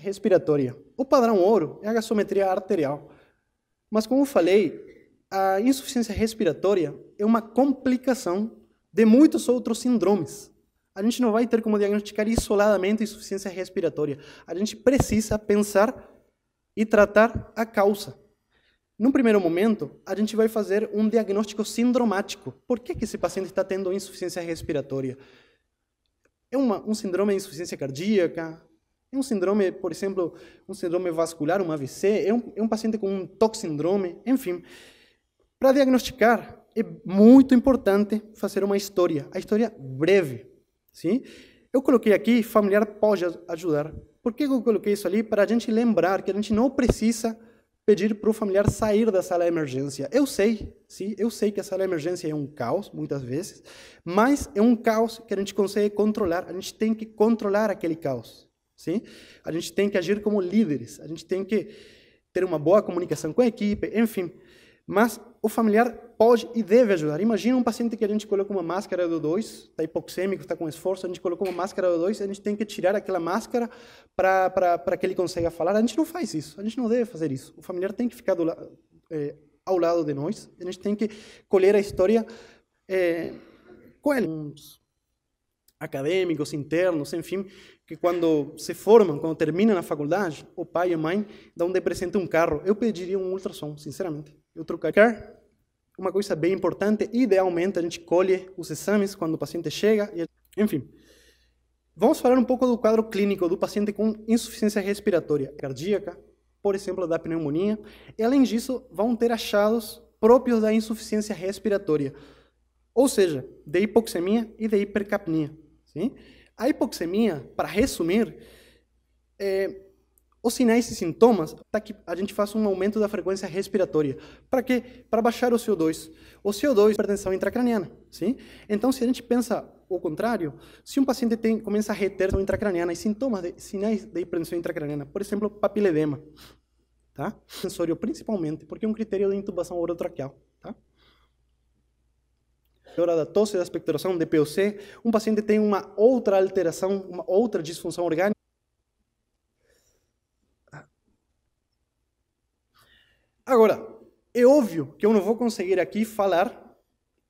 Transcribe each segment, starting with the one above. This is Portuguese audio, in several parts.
respiratória. O padrão ouro é a gasometria arterial. Mas, como eu falei, a insuficiência respiratória é uma complicação de muitos outros síndromes. A gente não vai ter como diagnosticar isoladamente a insuficiência respiratória. A gente precisa pensar e tratar a causa. Num primeiro momento, a gente vai fazer um diagnóstico sindromático. Por que esse paciente está tendo insuficiência respiratória? É um síndrome de insuficiência cardíaca? É um síndrome, por exemplo, um síndrome vascular, um AVC? É um paciente com um toxíndrome? Enfim, para diagnosticar, é muito importante fazer uma história. A história breve. Sim? Eu coloquei aqui, familiar pode ajudar. Por que eu coloquei isso ali? Para a gente lembrar que a gente não precisa pedir para o familiar sair da sala de emergência. Eu sei, sim, eu sei que a sala de emergência é um caos, muitas vezes, mas é um caos que a gente consegue controlar. A gente tem que controlar aquele caos. Sim? A gente tem que agir como líderes. A gente tem que ter uma boa comunicação com a equipe, enfim. Mas o familiar pode e deve ajudar. Imagina um paciente que a gente coloca uma máscara do O2, está hipoxêmico, está com esforço, a gente colocou uma máscara do O2, a gente tem que tirar aquela máscara para que ele consiga falar. A gente não faz isso, a gente não deve fazer isso. O familiar tem que ficar ao lado de nós, a gente tem que colher a história com eles. Acadêmicos, internos, enfim, que quando se formam, quando terminam a faculdade, o pai e a mãe dão de presente um carro. Eu pediria um ultrassom, sinceramente. Eu trocaria. Uma coisa bem importante, idealmente a gente colhe os exames quando o paciente chega. Enfim, vamos falar um pouco do quadro clínico do paciente com insuficiência respiratória cardíaca, por exemplo, da pneumonia. E além disso, vão ter achados próprios da insuficiência respiratória, ou seja, de hipoxemia e de hipercapnia. Sim? A hipoxemia, para resumir, os sinais e sintomas, tá que a gente faz um aumento da frequência respiratória. Para quê? Para baixar o CO2. O CO2 é hipertensão intracraniana. Sim? Então, se a gente pensa o contrário, se um paciente começa a reter a intracraniana e sinais de hipertensão intracraniana, por exemplo, papiledema, tá? Sensório principalmente, porque é um critério de intubação orotraqueal. Tá? Hora da tosse, da expectoração, de POC, um paciente tem uma outra alteração, uma outra disfunção orgânica. Agora, é óbvio que eu não vou conseguir aqui falar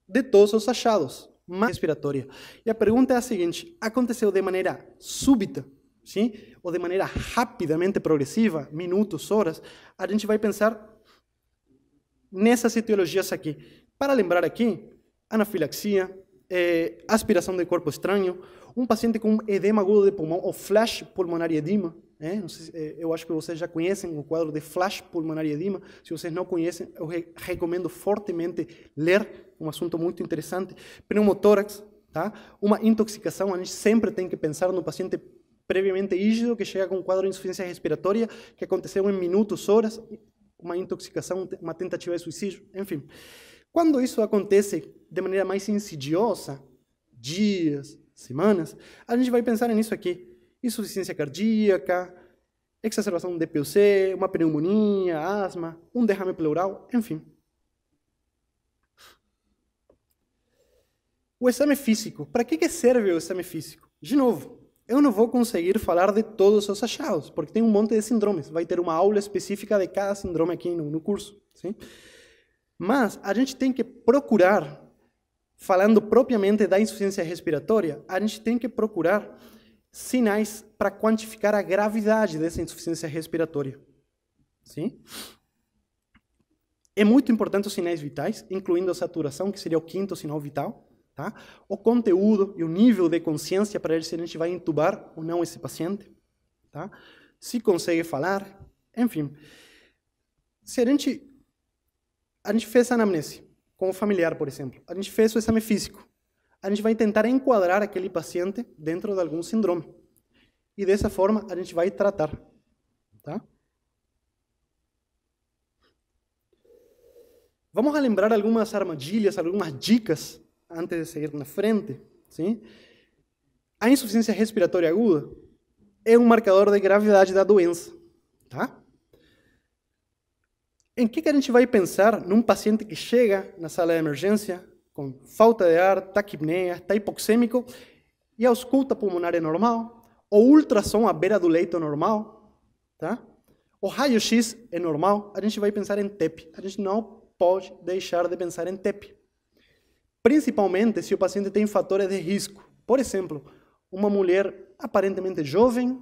de todos os achados, mas respiratória. E a pergunta é a seguinte: aconteceu de maneira súbita, sim? Ou de maneira rapidamente progressiva, minutos, horas? A gente vai pensar nessas etiologias aqui. Para lembrar aqui, anafilaxia, aspiração de corpo estranho, um paciente com edema agudo de pulmão, ou flash pulmonar edema. Não sei, eu acho que vocês já conhecem o quadro de flash pulmonar edema. Se vocês não conhecem, eu recomendo fortemente ler, um assunto muito interessante. Pneumotórax, tá? Uma intoxicação, a gente sempre tem que pensar no paciente previamente rígido que chega com um quadro de insuficiência respiratória, que aconteceu em minutos, horas, uma intoxicação, uma tentativa de suicídio, enfim. Quando isso acontece de maneira mais insidiosa, dias, semanas, a gente vai pensar nisso aqui. Insuficiência cardíaca, exacerbação de POC, uma pneumonia, asma, um derrame pleural, enfim. O exame físico. Para que serve o exame físico? De novo, eu não vou conseguir falar de todos os achados, porque tem um monte de síndromes. Vai ter uma aula específica de cada síndrome aqui no curso. Sim? Mas a gente tem que procurar, falando propriamente da insuficiência respiratória, a gente tem que procurar sinais para quantificar a gravidade dessa insuficiência respiratória. Sim? É muito importante os sinais vitais, incluindo a saturação, que seria o quinto sinal vital, tá? O conteúdo e o nível de consciência para ver se a gente vai intubar ou não esse paciente, tá? Se consegue falar, enfim. Se a gente fez a anamnese com o familiar, por exemplo, a gente fez o exame físico, a gente vai tentar enquadrar aquele paciente dentro de algum síndrome. E dessa forma, a gente vai tratar. Tá? Vamos relembrar algumas armadilhas, algumas dicas, antes de seguir na frente. Sim? A insuficiência respiratória aguda é um marcador de gravidade da doença. Tá? Em que a gente vai pensar num paciente que chega na sala de emergência com falta de ar, taquipneia, está hipoxêmico, e a ausculta pulmonar é normal, o ultrassom à beira do leito é normal, tá? O raio-x é normal, a gente vai pensar em TEP. A gente não pode deixar de pensar em TEP. Principalmente se o paciente tem fatores de risco. Por exemplo, uma mulher aparentemente jovem,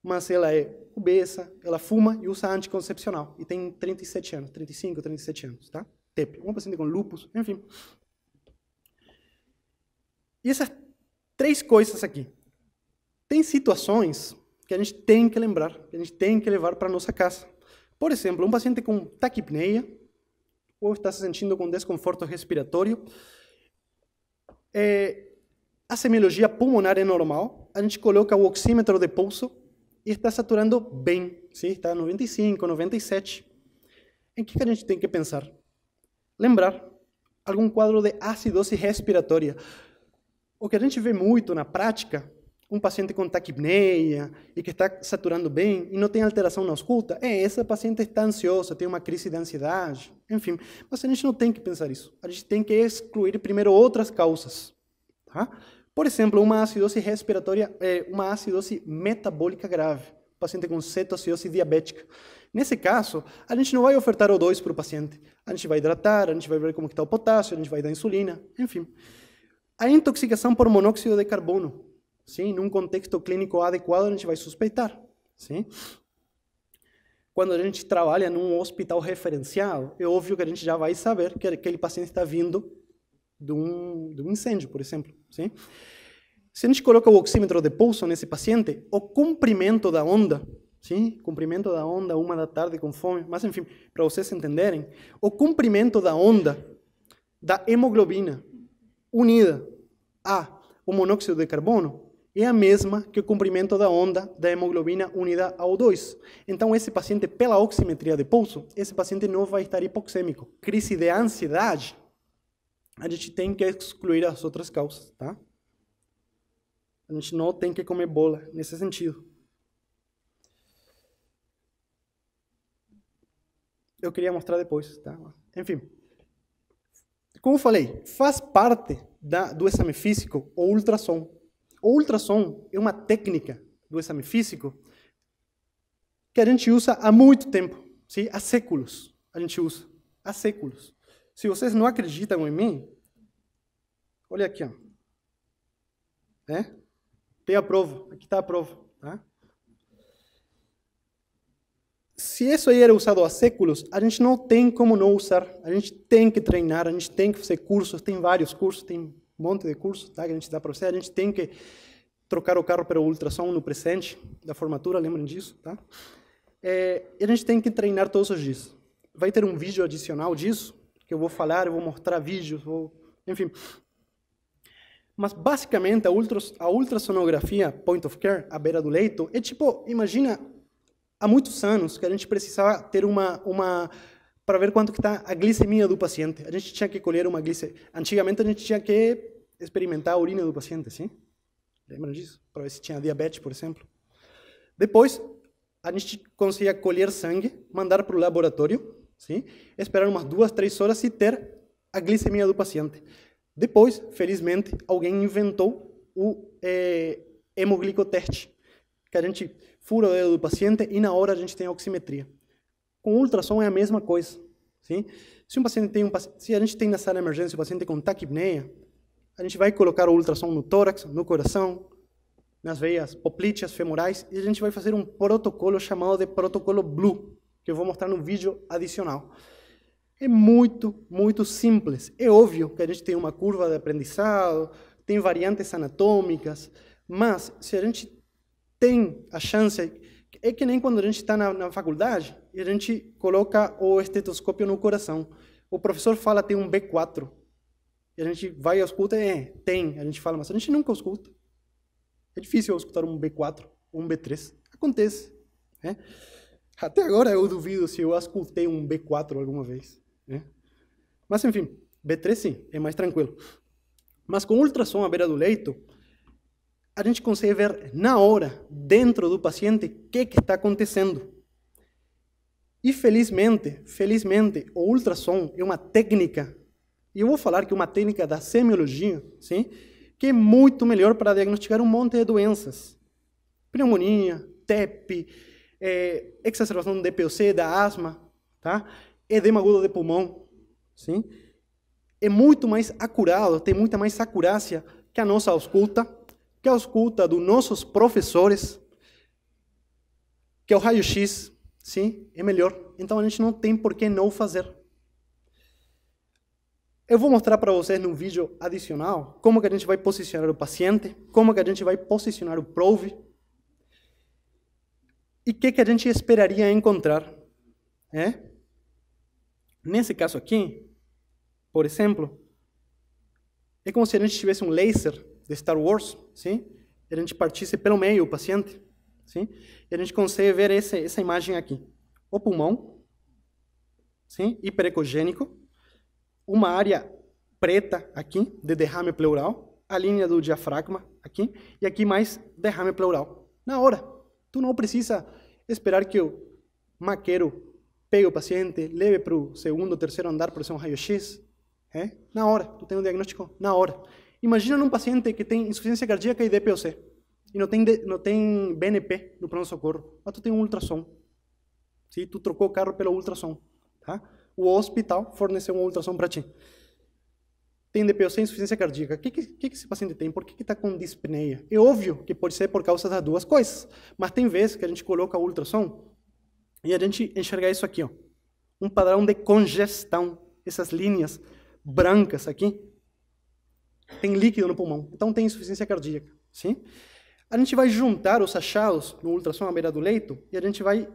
mas ela é obesa, ela fuma e usa anticoncepcional. E tem 37 anos, 35, 37 anos, tá? TEP. Uma paciente com lúpus, enfim. E essas 3 coisas aqui. Tem situações que a gente tem que lembrar, que a gente tem que levar para nossa casa. Por exemplo, um paciente com taquipneia, ou está se sentindo com desconforto respiratório, a semiologia pulmonar é normal, a gente coloca o oxímetro de pulso e está saturando bem, sim? Está 95, 97. Em que a gente tem que pensar? Lembrar algum quadro de acidose respiratória. O que a gente vê muito na prática, um paciente com taquipneia e que está saturando bem e não tem alteração na ausculta, essa paciente está ansiosa, tem uma crise de ansiedade, enfim. Mas a gente não tem que pensar isso. A gente tem que excluir primeiro outras causas. Tá? Por exemplo, uma acidose respiratória, uma acidose metabólica grave, paciente com cetoacidose diabética. Nesse caso, a gente não vai ofertar O2 para o paciente. A gente vai hidratar, a gente vai ver como está o potássio, a gente vai dar insulina, enfim. A intoxicação por monóxido de carbono, sim, num contexto clínico adequado, a gente vai suspeitar. Sim? Quando a gente trabalha num hospital referencial, é óbvio que a gente já vai saber que aquele paciente está vindo de um incêndio, por exemplo. Sim? Se a gente coloca o oxímetro de pulso nesse paciente, o comprimento da onda, sim? Comprimento da onda, 13h com fome, mas enfim, para vocês entenderem, o comprimento da onda da hemoglobina unida ao monóxido de carbono é a mesma que o comprimento da onda da hemoglobina unida ao O2. Então, esse paciente, pela oximetria de pulso, esse paciente não vai estar hipoxêmico. Crise de ansiedade, a gente tem que excluir as outras causas, tá? A gente não tem que comer bola nesse sentido. Eu queria mostrar depois, tá? Enfim. Como eu falei, faz parte do exame físico o ultrassom. O ultrassom é uma técnica do exame físico que a gente usa há muito tempo, sim? Há séculos a gente usa, há séculos. Se vocês não acreditam em mim, olha aqui, ó. Tem a prova, aqui está a prova. Tá? Se isso aí era usado há séculos, a gente não tem como não usar. A gente tem que treinar, a gente tem que fazer cursos, tem vários cursos, tem um monte de cursos, tá, que a gente dá para você. A gente tem que trocar o carro para o ultrassom no presente da formatura, lembrem disso, tá? E a gente tem que treinar todos os dias. Vai ter um vídeo adicional disso, que eu vou falar, eu vou mostrar vídeos, enfim. Mas, basicamente, a ultrassonografia point of care, à beira do leito, é tipo, imagina, há muitos anos que a gente precisava ter para ver quanto que está a glicemia do paciente. A gente tinha que colher uma glicemia. Antigamente, a gente tinha que experimentar a urina do paciente, sim? Lembram disso? Para ver se tinha diabetes, por exemplo. Depois, a gente conseguia colher sangue, mandar para o laboratório, sim? Esperar umas 2, 3 horas e ter a glicemia do paciente. Depois, felizmente, alguém inventou o hemoglicoteste, que a gente fura o dedo do paciente e na hora a gente tem a oximetria. Com ultrassom é a mesma coisa. Sim? Se a gente tem na sala de emergência o paciente com taquipneia, a gente vai colocar o ultrassom no tórax, no coração, nas veias poplíteas femorais, e a gente vai fazer um protocolo chamado de protocolo Blue, que eu vou mostrar no vídeo adicional. É muito, muito simples. É óbvio que a gente tem uma curva de aprendizado, tem variantes anatômicas, mas se a gente tem a chance, é que nem quando a gente está na faculdade e a gente coloca o estetoscópio no coração. O professor fala tem um B4, e a gente vai e ausculta, tem, a gente fala, mas a gente nunca ausculta. É difícil auscultar um B4 ou um B3. Acontece. Né? Até agora eu duvido se eu auscultei um B4 alguma vez. Né? Mas, enfim, B3 sim, é mais tranquilo. Mas com ultrassom à beira do leito, a gente consegue ver na hora, dentro do paciente, o que está acontecendo. E felizmente, o ultrassom é uma técnica, e eu vou falar que é uma técnica da semiologia, sim? Que é muito melhor para diagnosticar um monte de doenças. Pneumonia, TEP, exacerbação do DPOC, da asma, tá? Edema agudo de pulmão, sim? É muito mais acurado, tem muita mais acurácia que a nossa ausculta, que a ausculta dos nossos professores, que é o raio-x, sim? É melhor. Então a gente não tem por que não fazer. Eu vou mostrar para vocês no vídeo adicional como que a gente vai posicionar o paciente, como que a gente vai posicionar o PROVE e o que a gente esperaria encontrar. Nesse caso aqui, por exemplo, é como se a gente tivesse um laser de Star Wars, sim? E a gente partisse pelo meio o paciente, sim? E a gente consegue ver essa imagem aqui. O pulmão, sim? Hiperecogênico, uma área preta aqui, de derrame pleural, a linha do diafragma aqui, e aqui mais derrame pleural. Na hora, tu não precisa esperar que o maqueiro pegue o paciente, leve para o segundo, terceiro andar para ser um raio-x. Na hora, tu tem um diagnóstico na hora. Imagina num paciente que tem insuficiência cardíaca e DPOC, e não tem BNP no pronto-socorro, mas tu tem um ultrassom. Sim? Tu trocou o carro pelo ultrassom. Tá? O hospital forneceu um ultrassom para ti. Tem DPOC e insuficiência cardíaca. O que esse paciente tem? Por que está com dispneia? É óbvio que pode ser por causa das duas coisas, mas tem vezes que a gente coloca o ultrassom e a gente enxerga isso aqui, ó, um padrão de congestão. Essas linhas brancas aqui, tem líquido no pulmão, então tem insuficiência cardíaca. Sim? A gente vai juntar os achados no ultrassom à beira do leito e a gente vai...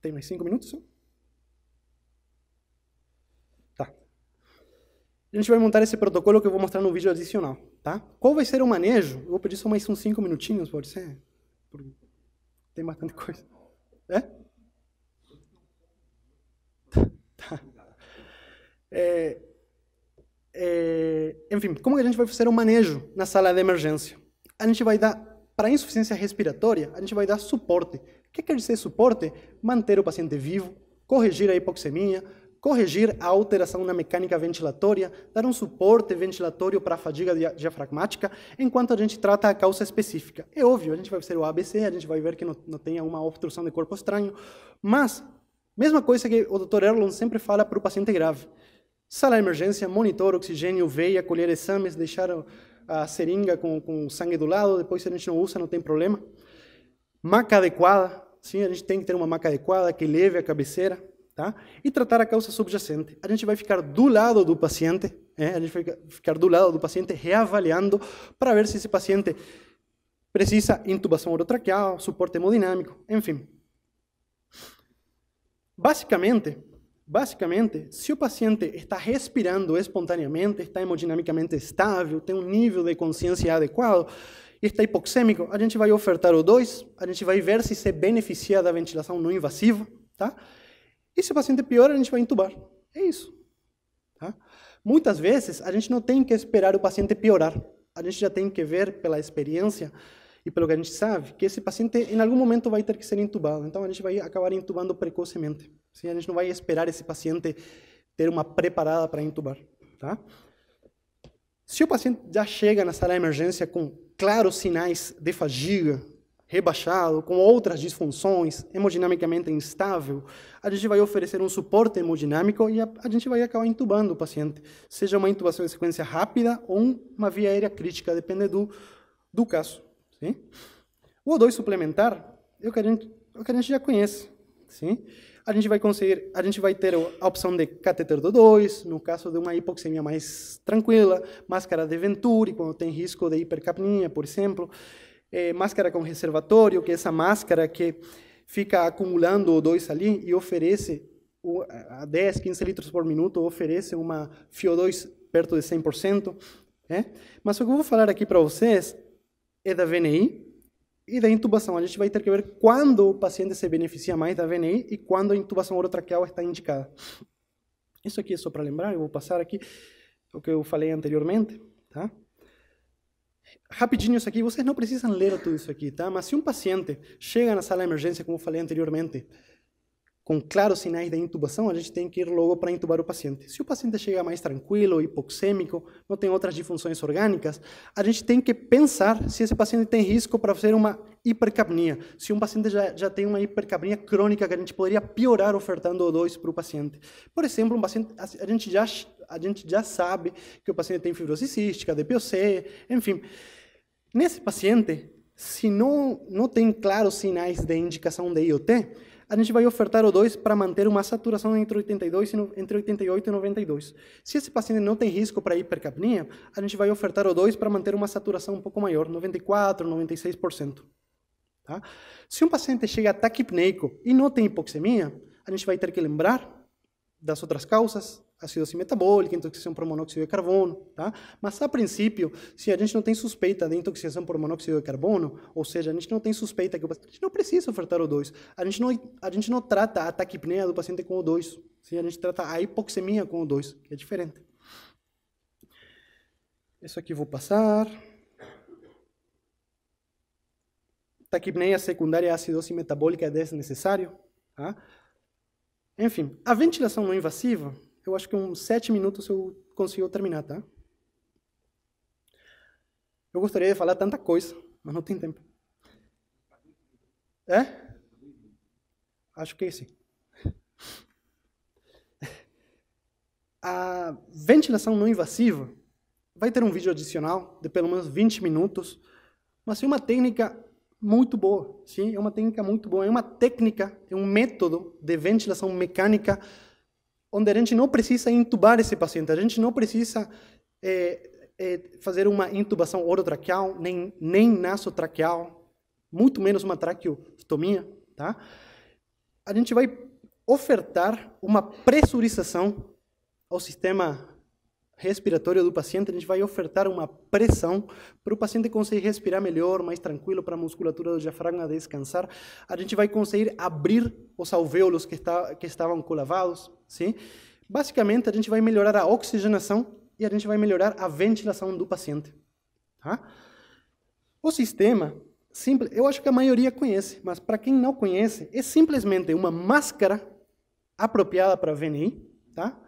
Tem mais 5 minutos? Tá. A gente vai montar esse protocolo que eu vou mostrar no vídeo adicional. Tá? Qual vai ser o manejo? Eu vou pedir só mais uns 5 minutinhos, pode ser? Porque tem bastante coisa. Tá. Enfim, como que a gente vai fazer o manejo na sala de emergência? A gente vai dar, para insuficiência respiratória, a gente vai dar suporte. O que quer dizer suporte? Manter o paciente vivo, corrigir a hipoxemia, corrigir a alteração na mecânica ventilatória, dar um suporte ventilatório para a fadiga diafragmática, enquanto a gente trata a causa específica. É óbvio, a gente vai fazer o ABC, a gente vai ver que não tenha uma obstrução de corpo estranho, mas, mesma coisa que o Dr. Erlon sempre fala para o paciente grave. Sala de emergência, monitor, oxigênio, veia, colher exames, deixar a seringa com sangue do lado, depois se a gente não usa, não tem problema. Maca adequada, sim, a gente tem que ter uma maca adequada que leve a cabeceira, tá? E tratar a causa subjacente. A gente vai ficar do lado do paciente, a gente vai ficar do lado do paciente reavaliando para ver se esse paciente precisa intubação orotraqueal, suporte hemodinâmico, enfim. Basicamente, se o paciente está respirando espontaneamente, está hemodinamicamente estável, tem um nível de consciência adequado e está hipoxêmico, a gente vai ofertar o 2, a gente vai ver se se beneficia da ventilação não invasiva, tá? E se o paciente piora, a gente vai intubar. É isso. Tá? Muitas vezes, a gente não tem que esperar o paciente piorar. A gente já tem que ver pela experiência e pelo que a gente sabe, que esse paciente em algum momento vai ter que ser intubado. Então a gente vai acabar intubando precocemente. Sim? A gente não vai esperar esse paciente ter uma preparada para intubar. Tá? Se o paciente já chega na sala de emergência com claros sinais de fadiga, rebaixado, com outras disfunções, hemodinamicamente instável, a gente vai oferecer um suporte hemodinâmico e a gente vai acabar intubando o paciente. Seja uma intubação de sequência rápida ou uma via aérea crítica, depende do caso. Sim? O O2 suplementar é o que a gente já conhece. Sim? A gente vai ter a opção de catéter do O2, no caso de uma hipoxemia mais tranquila, máscara de Venturi, quando tem risco de hipercapnia, por exemplo, máscara com reservatório, que é essa máscara que fica acumulando o O2 ali e oferece, a 10, 15 litros por minuto, oferece uma FiO2 perto de 100%. Mas o que eu vou falar aqui para vocês é da VNI e da intubação. A gente vai ter que ver quando o paciente se beneficia mais da VNI e quando a intubação orotraqueal está indicada. Isso aqui é só para lembrar, eu vou passar aqui o que eu falei anteriormente. Tá? Rapidinho isso aqui, vocês não precisam ler tudo isso aqui, tá? Mas se um paciente chega na sala de emergência, como eu falei anteriormente, com claros sinais de intubação, a gente tem que ir logo para intubar o paciente. Se o paciente chega mais tranquilo, hipoxêmico, não tem outras disfunções orgânicas, a gente tem que pensar se esse paciente tem risco para fazer uma hipercapnia. Se um paciente já tem uma hipercapnia crônica, que a gente poderia piorar ofertando O2 para o paciente. Por exemplo, um paciente, a gente já sabe que o paciente tem fibrose cística, DPOC, enfim. Nesse paciente, se não tem claros sinais de indicação de IoT, a gente vai ofertar O2 para manter uma saturação entre 88 e 92. Se esse paciente não tem risco para hipercapnia, a gente vai ofertar O2 para manter uma saturação um pouco maior, 94, 96%. Tá? Se um paciente chega taquipneico e não tem hipoxemia, a gente vai ter que lembrar das outras causas, acidose metabólica, intoxicação por monóxido de carbono, tá? Mas, a princípio, se a gente não tem suspeita de intoxicação por monóxido de carbono, ou seja, a gente não tem suspeita que o paciente, a gente não precisa ofertar O2. A gente não trata a taquipneia do paciente com O2, sim? A gente trata a hipoxemia com O2, que é diferente. Isso aqui vou passar. Taquipneia secundária à acidose metabólica é desnecessário, tá? Enfim, a ventilação não invasiva, eu acho que uns 7 minutos eu consigo terminar, tá? Eu gostaria de falar tanta coisa, mas não tem tempo. É? Acho que sim. A ventilação não invasiva vai ter um vídeo adicional de pelo menos 20 minutos, mas é uma técnica muito boa, sim? É uma técnica muito boa, é uma técnica, é um método de ventilação mecânica onde a gente não precisa intubar esse paciente, a gente não precisa fazer uma intubação orotraqueal, nem nasotraqueal, muito menos uma traqueostomia, tá? A gente vai ofertar uma pressurização ao sistema respiratório do paciente, a gente vai ofertar uma pressão para o paciente conseguir respirar melhor, mais tranquilo, para a musculatura do diafragma descansar. A gente vai conseguir abrir os alvéolos que estavam colavados, sim? Basicamente, a gente vai melhorar a oxigenação e a gente vai melhorar a ventilação do paciente. Tá? O sistema, simples, eu acho que a maioria conhece, mas para quem não conhece, é simplesmente uma máscara apropriada para VNI, tá?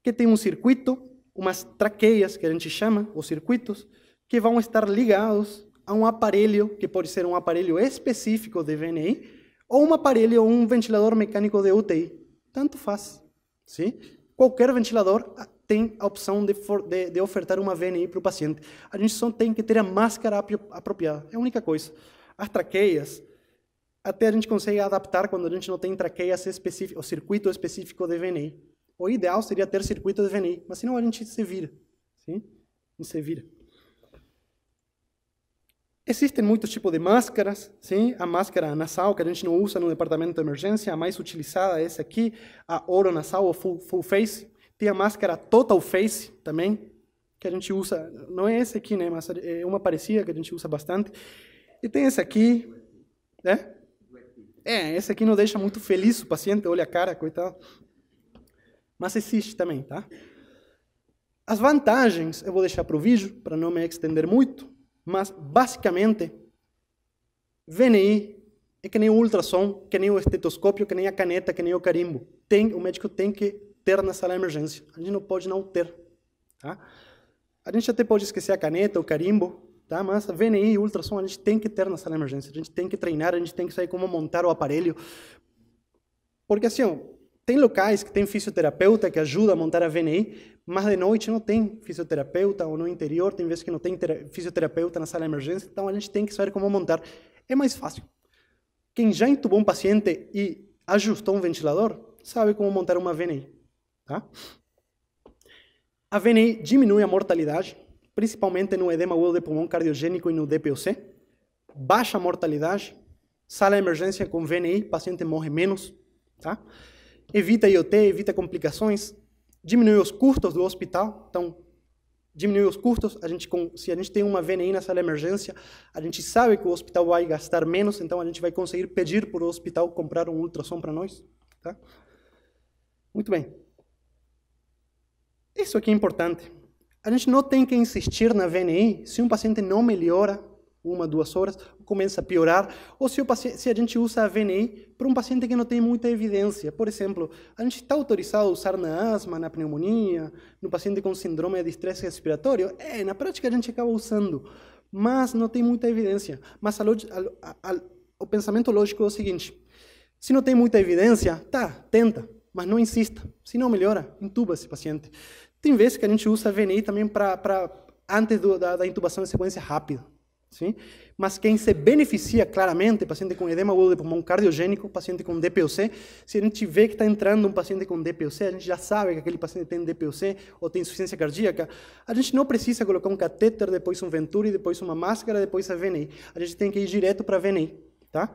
Que tem um circuito, umas traqueias, que a gente chama, os circuitos, que vão estar ligados a um aparelho, que pode ser um aparelho específico de VNI, ou um aparelho, ou um ventilador mecânico de UTI. Tanto faz. Sim? Qualquer ventilador tem a opção de ofertar uma VNI para o paciente. A gente só tem que ter a máscara apropriada. É a única coisa. As traqueias, até a gente consegue adaptar quando a gente não tem traqueias específicas, o circuito específico de VNI. O ideal seria ter circuito de VNI, mas senão a gente se vira. Sim? A gente se vira. Existem muitos tipos de máscaras. Sim? A máscara nasal, que a gente não usa no departamento de emergência, a mais utilizada é essa aqui, a oronasal ou full face. Tem a máscara total face também, que a gente usa, não é essa aqui, né, mas é uma parecida que a gente usa bastante. E tem essa aqui, né? Essa aqui não deixa muito feliz o paciente, olha a cara, coitado. Mas existe também, tá? As vantagens eu vou deixar para o vídeo, para não me estender muito, mas basicamente, VNI é que nem o ultrassom, que nem o estetoscópio, que nem a caneta, que nem o carimbo. O médico tem que ter na sala de emergência. A gente não pode não ter, tá? A gente até pode esquecer a caneta, o carimbo, tá? Mas a VNI e o ultrassom a gente tem que ter na sala de emergência. A gente tem que treinar, a gente tem que saber como montar o aparelho. Porque assim, ó, tem locais que tem fisioterapeuta que ajuda a montar a VNI, mas de noite não tem fisioterapeuta, ou no interior tem vezes que não tem fisioterapeuta na sala de emergência, então a gente tem que saber como montar. É mais fácil. Quem já intubou um paciente e ajustou um ventilador, sabe como montar uma VNI. Tá? A VNI diminui a mortalidade, principalmente no edema agudo de pulmão cardiogênico e no DPOC. Baixa a mortalidade, sala de emergência com VNI, o paciente morre menos. Tá? Evita IoT, evita complicações, diminui os custos do hospital. Então, diminui os custos. Se a gente tem uma VNI na sala de emergência, a gente sabe que o hospital vai gastar menos, então a gente vai conseguir pedir para o hospital comprar um ultrassom para nós. Tá? Muito bem. Isso aqui é importante. A gente não tem que insistir na VNI se um paciente não melhora 1, 2 horas, começa a piorar, ou se a gente usa a VNI para um paciente que não tem muita evidência. Por exemplo, a gente está autorizado a usar na asma, na pneumonia, no paciente com síndrome de estresse respiratório? Na prática a gente acaba usando, mas não tem muita evidência. Mas o pensamento lógico é o seguinte: se não tem muita evidência, tenta, mas não insista. Se não melhora, intuba esse paciente. Tem vezes que a gente usa a VNI também antes da intubação de sequência rápida. Sim? Mas quem se beneficia claramente, paciente com edema agudo de pulmão cardiogênico, paciente com DPOC, se a gente vê que está entrando um paciente com DPOC, a gente já sabe que aquele paciente tem DPOC ou tem insuficiência cardíaca, a gente não precisa colocar um catéter, depois um Venturi, depois uma máscara, depois a VNI. A gente tem que ir direto para a VNI, tá?